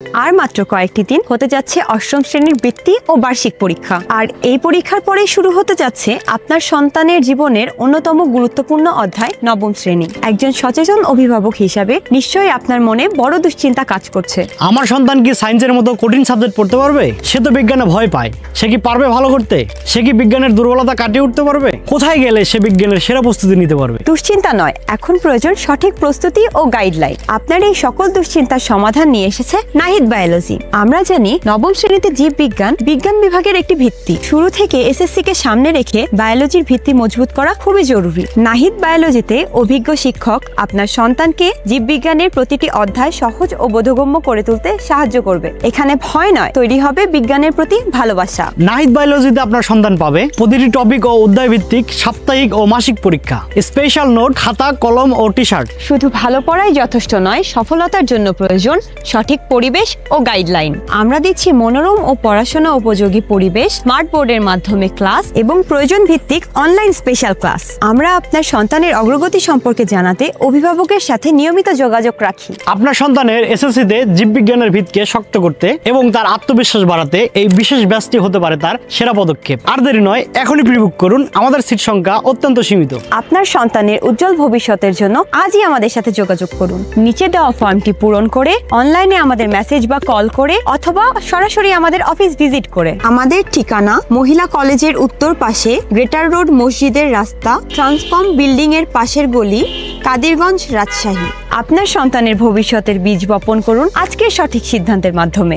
আর মাত্র কয়েকটি দিন হতে যাচ্ছে অষ্টম শ্রেণীর বৃত্তি ও বার্ষিক পরীক্ষা। আর এই পরীক্ষার পরেই শুরু হতে যাচ্ছে আপনার সন্তানের জীবনের অন্যতম গুরুত্বপূর্ণ অধ্যায় নবম শ্রেণী। একজন সচেতন অভিভাবক হিসাবে নিশ্চয়ই আপনার মনে বড় দুশ্চিন্তা কাজ করছে। আমার সন্তান কি সায়েন্সের মতো কঠিন সাবজেক্ট পড়তে পারবে? সে তো বিজ্ঞানে ভয় পায়। সে কি পারবে ভালো করতে? সে কি বিজ্ঞানের দুর্বলতা কাটিয়ে উঠতে পারবে? কোথায় গেলে সে বিজ্ঞানের সেরা প্রস্তুতি নিতে পারবে? দুশ্চিন্তা নয়, এখন প্রয়োজন সঠিক প্রস্তুতি ও গাইডলাইন। আপনার এই সকল দুশ্চিন্তার সমাধান নিয়ে এসেছে নাহিদ বায়োলজি। আমরা জানি নবম শ্রেণীতে জীববিজ্ঞান বিজ্ঞান বিভাগের একটি ভিত্তি। শুরু থেকে এসএসসি কে সামনে রেখে বায়োলজির ভিত্তি মজবুত করা খুবই জরুরি। নাহিদ বায়োলজিতে অভিজ্ঞ শিক্ষক আপনার সন্তানকে জীববিজ্ঞানের প্রতিটি অধ্যায় সহজ ও বোধগম্য করে তুলতে সাহায্য করবে। এখানে ভয় নয়, তৈরি হবে বিজ্ঞানের প্রতি ভালোবাসা। নাহিদ বায়োলজিতে আপনার সন্তান পাবে প্রতিটি টপিক ও অধ্যায় ভিত্তিক সাপ্তাহিক ও মাসিক পরীক্ষা, স্পেশাল নোট, খাতা, কলম ও টি শার্ট। শুধু ভালো পড়াই যথেষ্ট নয়, সফলতার জন্য প্রয়োজন সঠিক পরিবেশ ও গাইডলাইন। আমরা দিচ্ছি মনোরম ও পড়াশোনা উপযোগী পরিবেশ, স্মার্ট বোর্ডের মাধ্যমে ক্লাস এবং প্রয়োজন ভিত্তিক অনলাইন স্পেশাল ক্লাস। আমরা আপনার সন্তানের অগ্রগতি সম্পর্কে জানাতে অভিভাবকের সাথে নিয়মিত যোগাযোগ রাখি। আপনার সন্তানের এসএসসিতে জীববিজ্ঞানের ভিতকে শক্ত করতে এবং তার আত্মবিশ্বাস বাড়াতে এই বিশেষ ব্যাচটি হতে পারে তার সেরা পদক্ষেপ। আর দেরি নয়, এখনই প্রিবুক করুন। আমাদের সিট সংখ্যা অত্যন্ত সীমিত। আপনার সন্তানের উজ্জ্বল ভবিষ্যতের জন্য আজই আমাদের সাথে যোগাযোগ করুন। নিচে দেওয়া ফর্মটি পূরণ করে, অনলাইনে আমাদের মেসেজ বা কল করে অথবা সরাসরি আমাদের অফিস ভিজিট করে। আমাদের ঠিকানা মহিলা কলেজের উত্তর পাশে, গ্রেটার রোড মসজিদের রাস্তা, ট্রান্সফর্ম বিল্ডিং এর পাশের গলি, কাদিরগঞ্জ, রাজশাহী। আপনার সন্তানের ভবিষ্যতের বীজ বপন করুন আজকের সঠিক সিদ্ধান্তের মাধ্যমে।